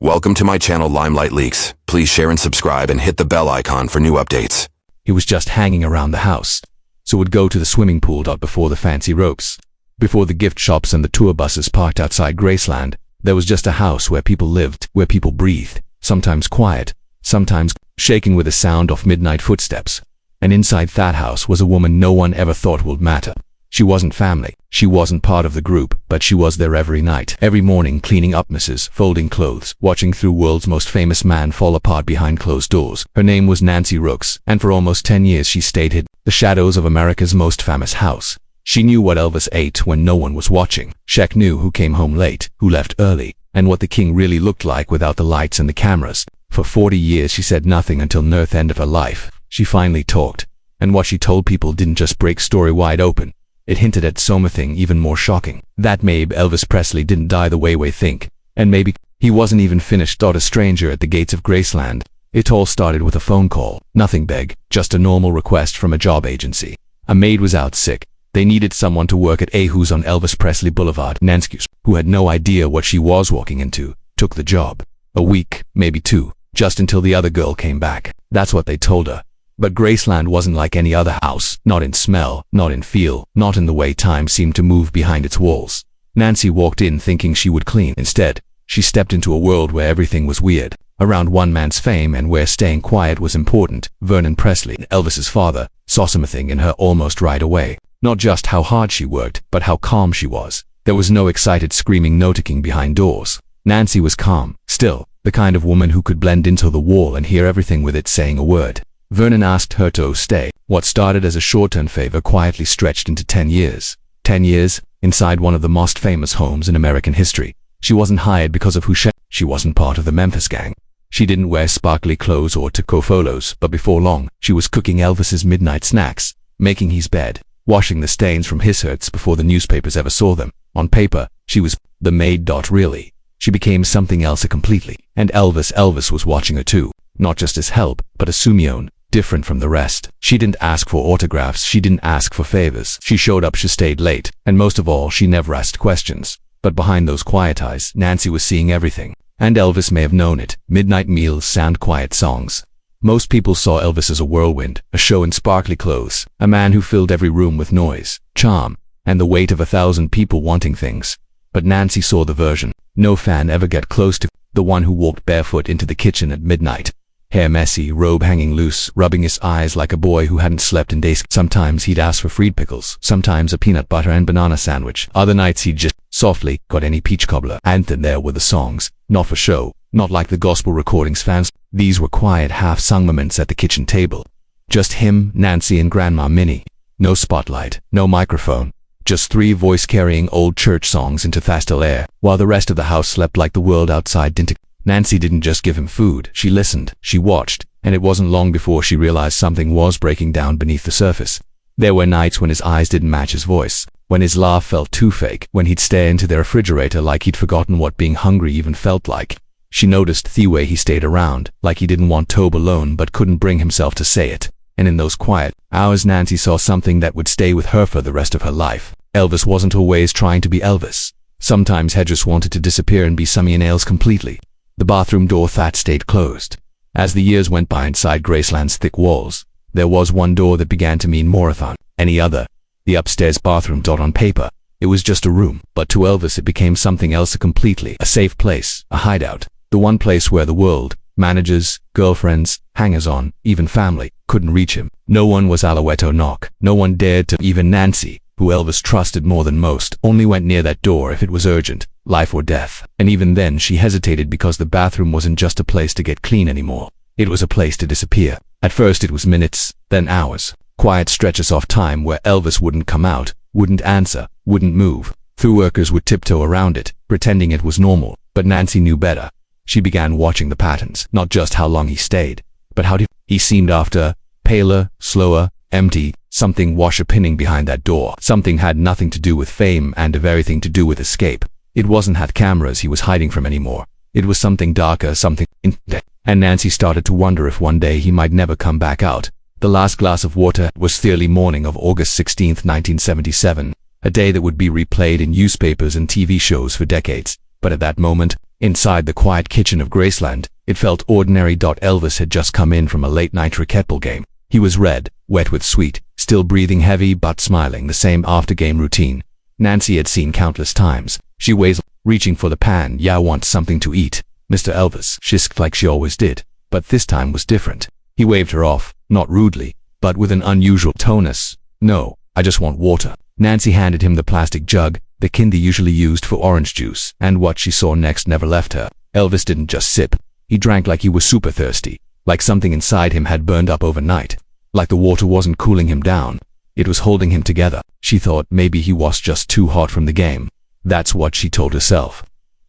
Welcome to my channel Limelight Leaks. Please share and subscribe and hit the bell icon for new updates. He was just hanging around the house, so would go to the swimming pool. Before the fancy ropes, before the gift shops and the tour buses parked outside Graceland, there was just a house where people lived, where people breathed, sometimes quiet, sometimes shaking with the sound of midnight footsteps. And inside that house was a woman no one ever thought would matter. She wasn't family, she wasn't part of the group, but she was there every night, every morning, cleaning up messes, folding clothes, watching through world's most famous man fall apart behind closed doors. Her name was Nancy Rooks, and for almost 10 years she stayed hid the shadows of America's most famous house. She knew what Elvis ate when no one was watching. Shaq knew who came home late, who left early, and what the king really looked like without the lights and the cameras. For 40 years she said nothing until near the end of her life. She finally talked, and what she told people didn't just break story wide open. It hinted at something even more shocking. That maybe Elvis Presley didn't die the way we think, and maybe he wasn't even finished. A stranger at the gates of Graceland. It all started with a phone call. Nothing big, just a normal request from a job agency. A maid was out sick. They needed someone to work at Ahu's on Elvis Presley Boulevard. Nancy, who had no idea what she was walking into, took the job. A week, maybe two, just until the other girl came back. That's what they told her. But Graceland wasn't like any other house, not in smell, not in feel, not in the way time seemed to move behind its walls. Nancy walked in thinking she would clean. Instead, she stepped into a world where everything was weird, around one man's fame and where staying quiet was important. Vernon Presley, Elvis's father, saw something in her almost right away. Not just how hard she worked, but how calm she was. There was no excited screaming, no ticking behind doors. Nancy was calm, still, the kind of woman who could blend into the wall and hear everything without saying a word. Vernon asked her to stay. What started as a short-term favor quietly stretched into 10 years. 10 years, inside one of the most famous homes in American history. She wasn't hired because of who she wasn't part of the Memphis gang. She didn't wear sparkly clothes or take photos, but before long, she was cooking Elvis's midnight snacks, making his bed, washing the stains from his hurts before the newspapers ever saw them. On paper, she was the maid. Really, she became something else completely. And Elvis was watching her too. Not just as help, but as Sumione. Different from the rest. She didn't ask for autographs, she didn't ask for favors. She showed up, she stayed late, and most of all, she never asked questions. But behind those quiet eyes, Nancy was seeing everything. And Elvis may have known it. Midnight meals, sound quiet songs. Most people saw Elvis as a whirlwind, a show in sparkly clothes, a man who filled every room with noise, charm, and the weight of 1,000 people wanting things. But Nancy saw the version no fan ever get close to, the one who walked barefoot into the kitchen at midnight. Hair messy, robe hanging loose, rubbing his eyes like a boy who hadn't slept in days. Sometimes he'd ask for fried pickles, sometimes a peanut butter and banana sandwich. Other nights he'd just softly got any peach cobbler. And then there were the songs, not for show, not like the gospel recordings fans. These were quiet, half-sung moments at the kitchen table. Just him, Nancy, and Grandma Minnie. No spotlight, no microphone. Just three voice-carrying old church songs into the still air, while the rest of the house slept like the world outside didn't. Nancy didn't just give him food, she listened, she watched, and it wasn't long before she realized something was breaking down beneath the surface. There were nights when his eyes didn't match his voice, when his laugh felt too fake, when he'd stare into the refrigerator like he'd forgotten what being hungry even felt like. She noticed the way he stayed around, like he didn't want Tobe alone but couldn't bring himself to say it. And in those quiet hours Nancy saw something that would stay with her for the rest of her life. Elvis wasn't always trying to be Elvis. Sometimes he just wanted to disappear and be something else completely. The bathroom door that stayed closed. As the years went by inside Graceland's thick walls, there was one door that began to mean more than any other. The upstairs bathroom. On paper, it was just a room, but to Elvis it became something else completely. A safe place, a hideout. The one place where the world, managers, girlfriends, hangers-on, even family, couldn't reach him. No one was allowed to knock. No one dared to. Even Nancy, who Elvis trusted more than most, only went near that door if it was urgent, life or death. And even then she hesitated because the bathroom wasn't just a place to get clean anymore. It was a place to disappear. At first it was minutes, then hours. Quiet stretches of time where Elvis wouldn't come out, wouldn't answer, wouldn't move. Through workers would tiptoe around it, pretending it was normal. But Nancy knew better. She began watching the patterns, not just how long he stayed, but how he seemed after. Paler, slower, empty. Something was happening behind that door. Something had nothing to do with fame and everything to do with escape. It wasn't had cameras he was hiding from anymore. It was something darker, something and Nancy started to wonder if one day he might never come back out. The last glass of water was the early morning of August 16, 1977, a day that would be replayed in newspapers and TV shows for decades. But at that moment, Inside the quiet kitchen of Graceland, it felt ordinary. Elvis had just come in from a late-night racquetball game. He was red, wet with sweat, still breathing heavy but smiling, the same after-game routine Nancy had seen countless times. She waved, reaching for the pan. "Yeah, I want something to eat, Mr. Elvis," she asked like she always did. But this time was different. He waved her off, not rudely, but with an unusual tonus. "No, I just want water." Nancy handed him the plastic jug, the kind they usually used for orange juice, and what she saw next never left her. Elvis didn't just sip. He drank like he was super thirsty, like something inside him had burned up overnight, like the water wasn't cooling him down. It was holding him together. She thought maybe he was just too hot from the game. That's what she told herself.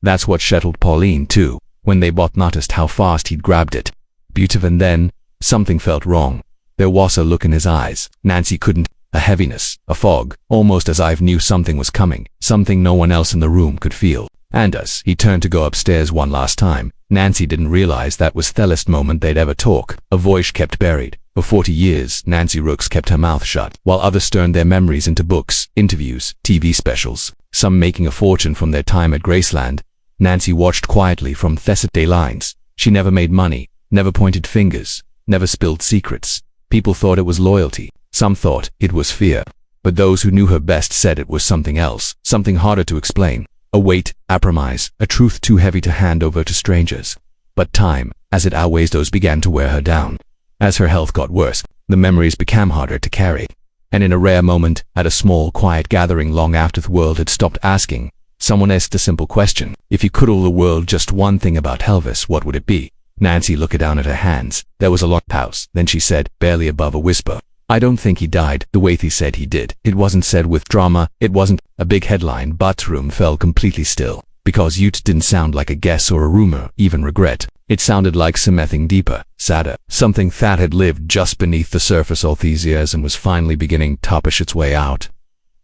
That's what settled Pauline too, when they both noticed how fast he'd grabbed it. Beautiful. And then, something felt wrong. There was a look in his eyes. Nancy couldn't. A heaviness, a fog, almost as if knew something was coming, something no one else in the room could feel. And as he turned to go upstairs one last time, Nancy didn't realize that was the last moment they'd ever talk. A voice kept buried. For 40 years, Nancy Rooks kept her mouth shut, while others turned their memories into books, interviews, TV specials, some making a fortune from their time at Graceland. Nancy watched quietly from Day lines. She never made money, never pointed fingers, never spilled secrets. People thought it was loyalty. Some thought it was fear. But those who knew her best said it was something else, something harder to explain. A weight, a promise, a truth too heavy to hand over to strangers. But time, as it outweighs those, began to wear her down. As her health got worse, the memories became harder to carry. And in a rare moment, at a small, quiet gathering long after the world had stopped asking, someone asked a simple question. If you could tell the world just one thing about Elvis, what would it be? Nancy looked down at her hands. There was a long pause. Then she said, barely above a whisper, "I don't think he died the way he said he did." It wasn't said with drama. It wasn't a big headline, but the room fell completely still. Because it didn't sound like a guess or a rumor, even regret. It sounded like something deeper, sadder, something that had lived just beneath the surface all these years and was finally beginning to push its way out.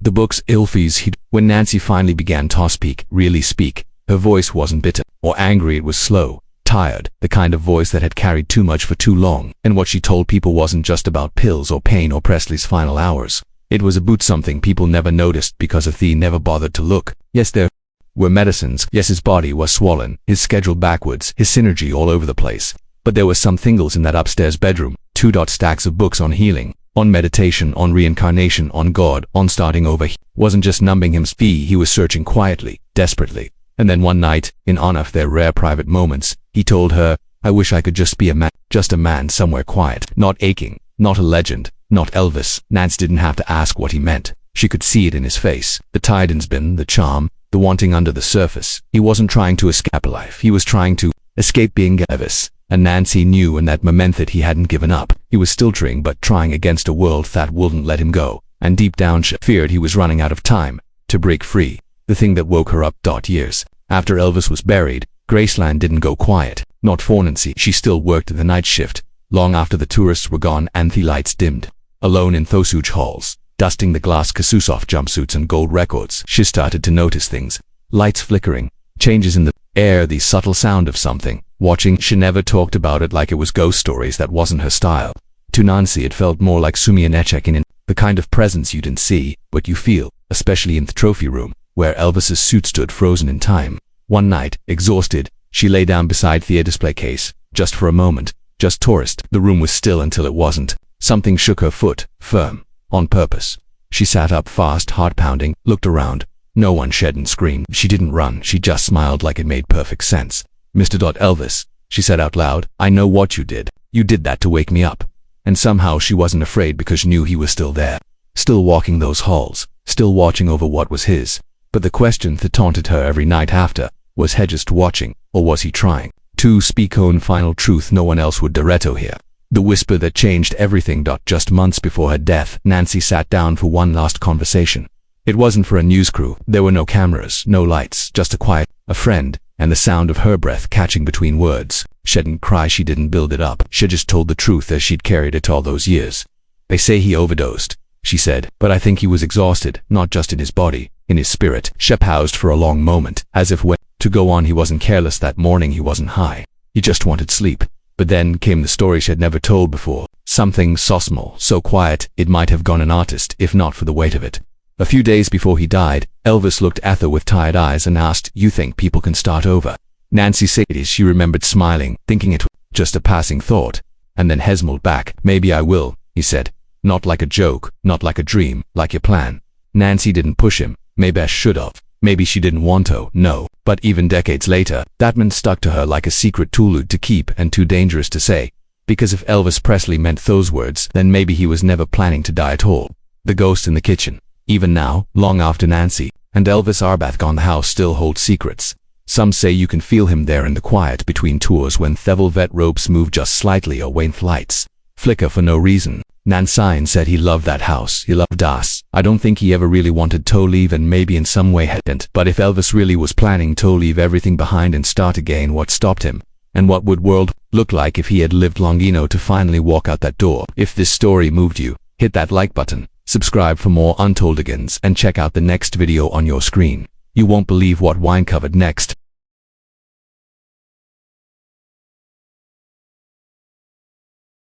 The book's Elvis. When Nancy finally began to speak, really speak, her voice wasn't bitter or angry. It was slow, tired, the kind of voice that had carried too much for too long. And what she told people wasn't just about pills or pain or Presley's final hours. It was about something people never noticed because they never bothered to look. Yes, there were medicines. Yes, his body was swollen, his schedule backwards, his synergy all over the place. But there were some things in that upstairs bedroom. 2 stacks of books on healing, on meditation, on reincarnation, on God, on starting over. He wasn't just numbing him. He was searching quietly, desperately. And then one night, in honor of their rare private moments, he told her, "I wish I could just be a man, just a man somewhere quiet, not aching, not a legend, not Elvis." Nance didn't have to ask what he meant. She could see it in his face. The tide and spin, the charm, the wanting under the surface. He wasn't trying to escape life. He was trying to escape being Elvis. And Nancy knew in that moment that he hadn't given up. He was still trying, but trying against a world that wouldn't let him go. And deep down she feared he was running out of time to break free. The thing that woke her up. Years after Elvis was buried, Graceland didn't go quiet. Not for Nancy. She still worked the night shift, long after the tourists were gone and the lights dimmed. Alone in those huge halls, dusting the glass Kasusoff jumpsuits and gold records, she started to notice things. Lights flickering, changes in the air, the subtle sound of something. Watching, she never talked about it like it was ghost stories. That wasn't her style. To Nancy it felt more like Sumiane checking in, the kind of presence you didn't see, but you feel, especially in the trophy room, where Elvis's suit stood frozen in time. One night, exhausted, she lay down beside the display case, just for a moment, just tourist. The room was still until it wasn't. Something shook her foot, firm, on purpose. She sat up fast, heart pounding, looked around. No one shed and screamed. She didn't run, she just smiled like it made perfect sense. "Mr. Elvis," she said out loud, "I know what you did. You did that to wake me up." And somehow she wasn't afraid because she knew he was still there. Still walking those halls, still watching over what was his. But the question that taunted her every night after, was he just watching, or was he trying to speak own final truth no one else would dare to hear? The whisper that changed everything. Just months before her death, Nancy sat down for one last conversation. It wasn't for a news crew. There were no cameras, no lights, just a quiet, a friend, and the sound of her breath catching between words. She didn't cry, she didn't build it up. She just told the truth as she'd carried it all those years. "They say he overdosed," she said, "but I think he was exhausted, not just in his body, in his spirit." She paused for a long moment, as if to go on. He wasn't careless that morning, he wasn't high. He just wanted sleep. But then came the story she had never told before. Something so small, so quiet, it might have gone unnoticed if not for the weight of it. A few days before he died, Elvis looked at her with tired eyes and asked, "You think people can start over?" Nancy said she remembered smiling, thinking it was just a passing thought, and then hesmalled back. Maybe I will, he said. Not like a joke, not like a dream, like your plan. Nancy didn't push him. Maybe I should have. Maybe she didn't want to, no. But even decades later, that man stuck to her like a secret tool to keep and too dangerous to say. Because if Elvis Presley meant those words, then maybe he was never planning to die at all. The ghost in the kitchen. Even now, long after Nancy and Elvis are back gone, the house still holds secrets. Some say you can feel him there in the quiet between tours when the velvet ropes move just slightly or when lights flicker for no reason. Nancy said he loved that house. He loved us. I don't think he ever really wanted to leave, and maybe in some way hadn't. But if Elvis really was planning to leave everything behind and start again, what stopped him? And what would world look like if he had lived long enough to finally walk out that door? If this story moved you, hit that like button, subscribe for more Untold Agains, and check out the next video on your screen. You won't believe what wine covered next.